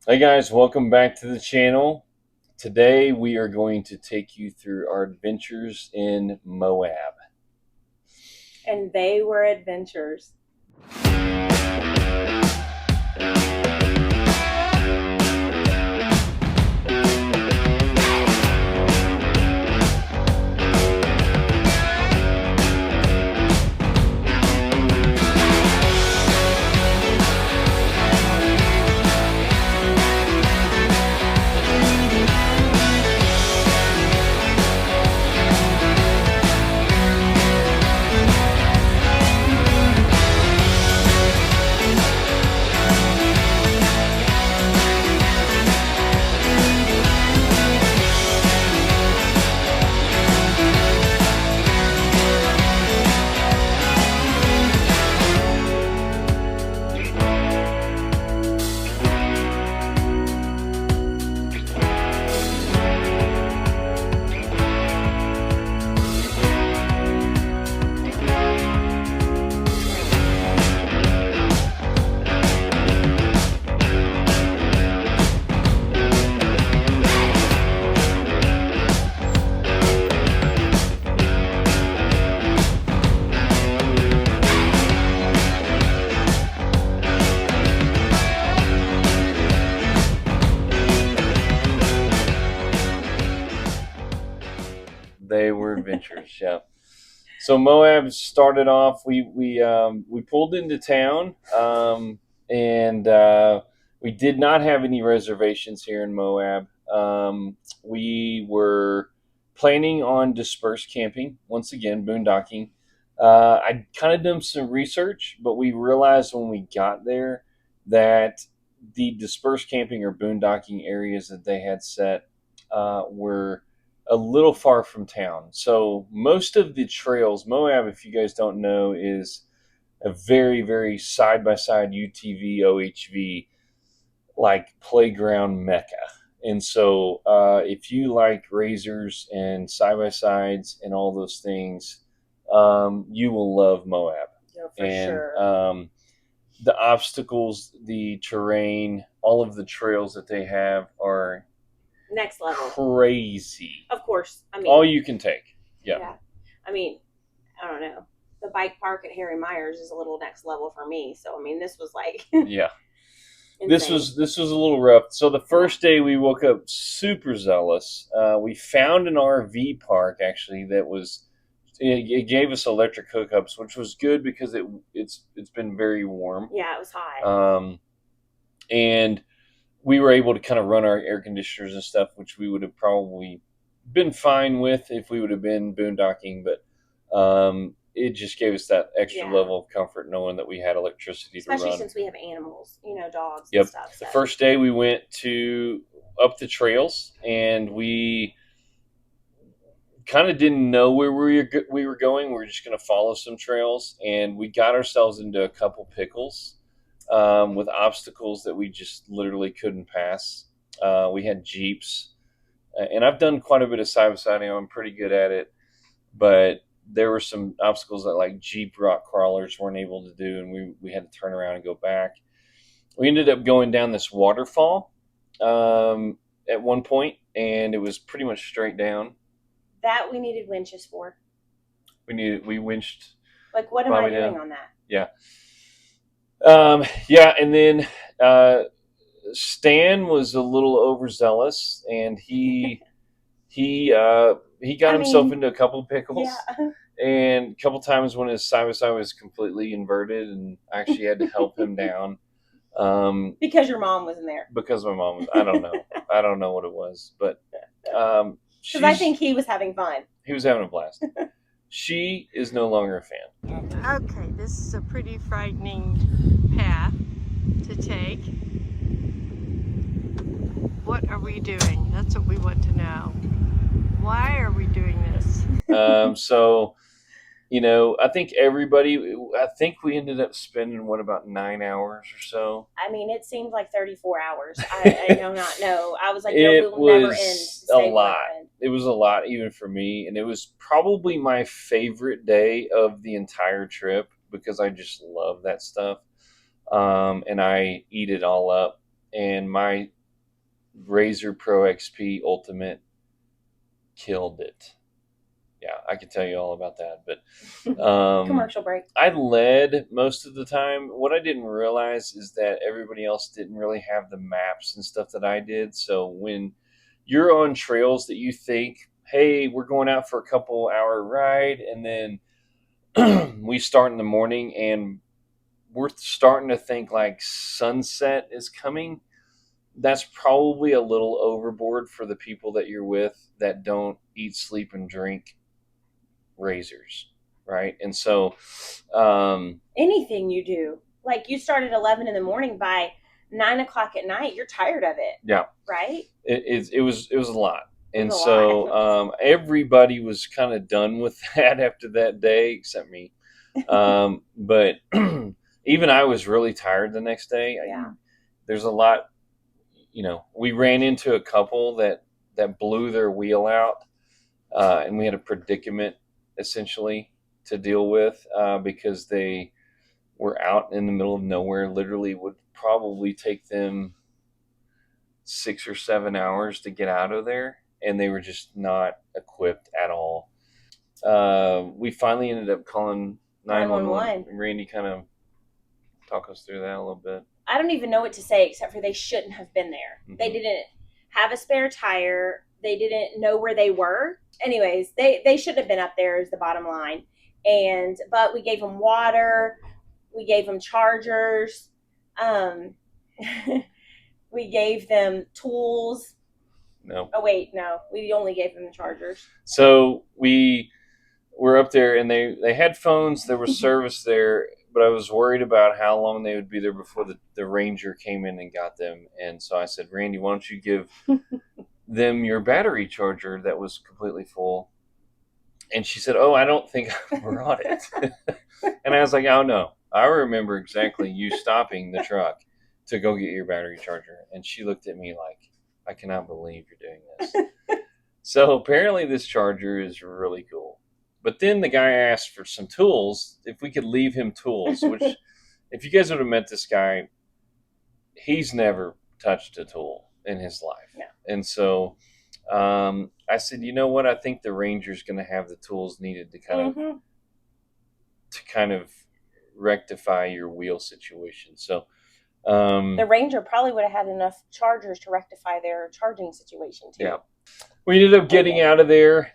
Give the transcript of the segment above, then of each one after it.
Hey guys, welcome back to the channel. Today we are going to take you through our adventures in Moab. And they were adventures. They were adventures, yeah. So Moab started off. We pulled into town, and we did not have any reservations here in Moab. We were planning on dispersed camping once again, boondocking. I kind of done some research, but we realized when we got there that the dispersed camping or boondocking areas that they had set were a little far from town. So most of the trails, Moab, if you guys don't know, is a very, very side by side UTV, OHV, like playground mecca. And so if you like razors and side by sides and all those things, you will love Moab. No, for And sure. the obstacles, the terrain, all of the trails that they have are Next level. crazy. Of course. All you can take. Yeah. Yeah. I mean, I don't know. The bike park at Harry Myers is a little next level for me. So, this was like Yeah. This insane. was a little rough. So the first day we woke up super zealous. We found an RV park actually that was it gave us electric hookups, which was good because it's been very warm. Yeah, it was hot. And we were able to kind of run our air conditioners and stuff, which we would have probably been fine with if we would have been boondocking, but it just gave us that extra Yeah. level of comfort knowing that we had electricity Especially to run. since we have animals, dogs and Yep. stuff. The So. first day we went to up the trails, and we kind of didn't know where we were going. We were just going to follow some trails, and we got ourselves into a couple pickles with obstacles that we just literally couldn't pass. We had jeeps, and I've done quite a bit of side by side. I'm pretty good at it, but there were some obstacles that like jeep rock crawlers weren't able to do, and we had to turn around and go back. We ended up going down this waterfall at one point, and it was pretty much straight down. That we needed winches for. We winched Like, what am I Bobby doing down. on that? Yeah. Yeah, and then Stan was a little overzealous, and he got himself into a couple pickles, Yeah. and a couple times when his side by side was completely inverted, and I actually had to help him down. Because your mom wasn't there. Because my mom was, I don't know, I don't know what it was, but Because I think he was having fun. he was having a blast. She is no longer a fan. Okay, this is a pretty frightening path to take. What are we doing? That's what we want to know. Why are we doing this? So, I think I think we ended up spending, about 9 hours or so. It seemed like 34 hours. I do not know. I was like, there It will never end. was a lot. It was a lot, even for me. And it was probably my favorite day of the entire trip because I just love that stuff. And I eat it all up. and my Razor Pro XP Ultimate killed it. Yeah, I could tell you all about that, but Commercial break. I led most of the time. What I didn't realize is that everybody else didn't really have the maps and stuff that I did. So when you're on trails that you think, hey, we're going out for a couple hour ride, and then we start in the morning and we're starting to think like sunset is coming, that's probably a little overboard for the people that you're with that don't eat, sleep, and drink razors, right? And so, anything you do, like you start at 11 in the morning, by 9 o'clock at night, you're tired of it. Yeah, right. It was a lot, and so everybody was kind of done with that after that day, except me. But even I was really tired the next day. Yeah. There's a lot. We ran into a couple that blew their wheel out, and we had a predicament essentially to deal with because they were out in the middle of nowhere. Literally, would probably take them 6 or 7 hours to get out of there, and they were just not equipped at all. We finally ended up calling 911. Randy, kind of talk us through that a little bit. I don't even know what to say except for they shouldn't have been there. Mm-hmm. They didn't have a spare tire. They didn't know where they were. Anyways, they shouldn't have been up there is the bottom line. But we gave them water. We gave them chargers. We gave them tools. No. Oh, wait, no. We only gave them the chargers. So we were up there, and they had phones. There was service there, but I was worried about how long they would be there before the ranger came in and got them. And so I said, Randy, why don't you give them your battery charger that was completely full? And she said, oh, I don't think I brought it. And I was like, oh, no. I remember exactly you stopping the truck to go get your battery charger. And she looked at me like, I cannot believe you're doing this. So apparently this charger is really cool. But then the guy asked for some tools, if we could leave him tools, which if you guys would have met this guy, he's never touched a tool in his life. No. And so I said, you know what? I think the Ranger's going to have the tools needed to kind of rectify your wheel situation. So the Ranger probably would have had enough chargers to rectify their charging situation too. Yeah. We ended up getting out of there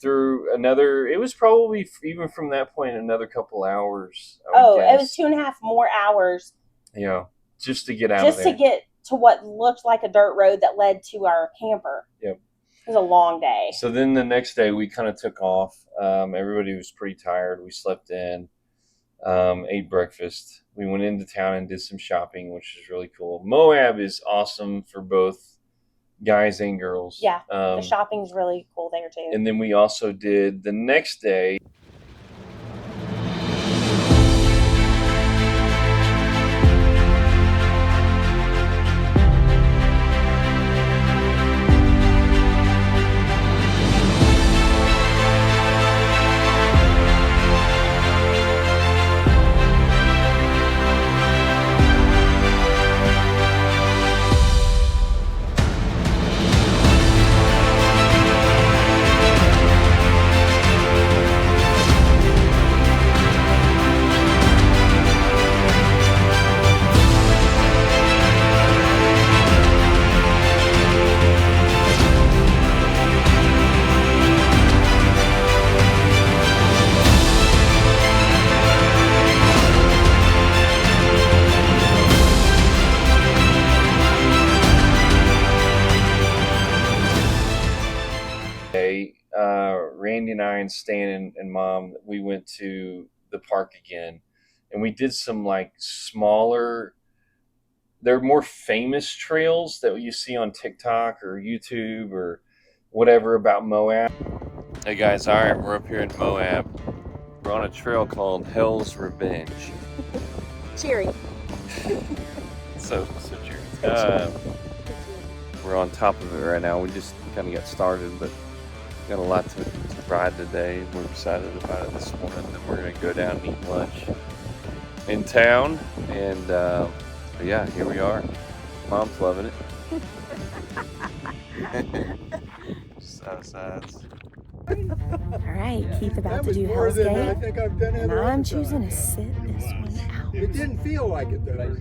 through another, it was probably even from that point another couple hours. It was 2.5 more hours. Yeah, just to get out of there. Just to get to what looked like a dirt road that led to our camper. Yep. It was a long day. So then the next day we kind of took off. Everybody was pretty tired. We slept in, ate breakfast. We went into town and did some shopping, which is really cool. Moab is awesome for both guys and girls. Yeah, the shopping's really cool there too. And then we also did the next day. Randy and I and Stan and Mom, we went to the park again, and we did some like smaller, they're more famous trails that you see on TikTok or YouTube or whatever about Moab. Hey guys, all right, we're up here in Moab. We're on a trail called Hell's Revenge. Cheery. So cheery. We're on top of it right now. We just kind of got started, but got a lot to ride today. We're excited about it this morning. Then we're going to go down and eat lunch in town. And yeah, here we are. Mom's loving it. South sides. All right, Keith about That to was do more Hell's than I Gate, think I've done and ever. I'm choosing to sit this one out. It didn't feel like it though.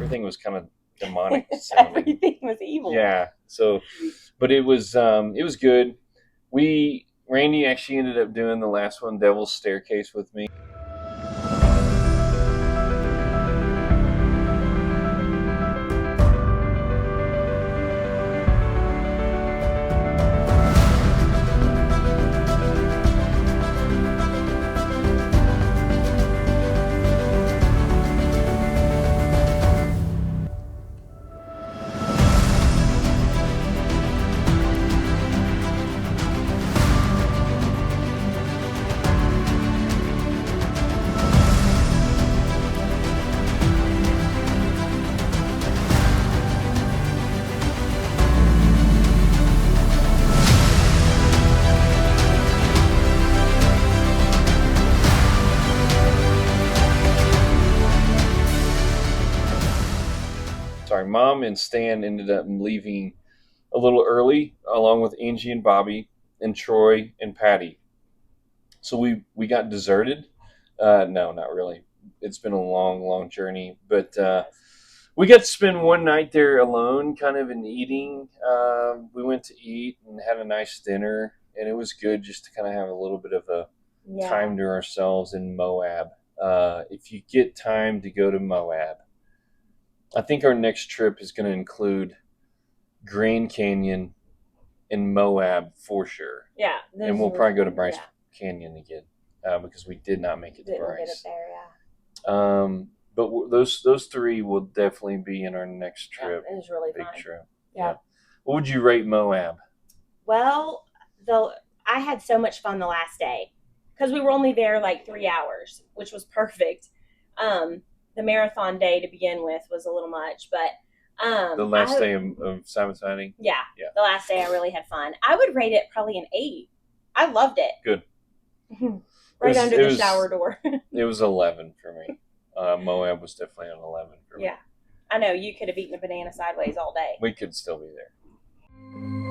Everything was kind of demonic sounding. Everything was evil. Yeah. So, but it was good. Randy actually ended up doing the last one, Devil's Staircase, with me. Sorry, Mom and Stan ended up leaving a little early, along with Angie and Bobby and Troy and Patty. So we got deserted. No, not really. It's been a long journey, but we got to spend one night there alone, kind of in eating. We went to eat and had a nice dinner, and it was good just to kind of have a little bit of a time to ourselves in Moab. If you get time to go to Moab, I think our next trip is going to include Grand Canyon and Moab for sure. Yeah. And we'll probably go to Bryce Canyon again because we did not make it to Bryce. Get it there, yeah. But those three will definitely be in our next trip. Yeah, it was really big fun. trip. Yeah. What would you rate Moab? Well, I had so much fun the last day because we were only there like 3 hours, which was perfect. The marathon day to begin with was a little much, but the last day of Simon sighting? Yeah. The last day I really had fun. I would rate it probably an 8. I loved it. Good. Under the shower door. It was 11 for me. Moab was definitely an 11 for me. Yeah. I know, you could have eaten a banana sideways all day. We could still be there.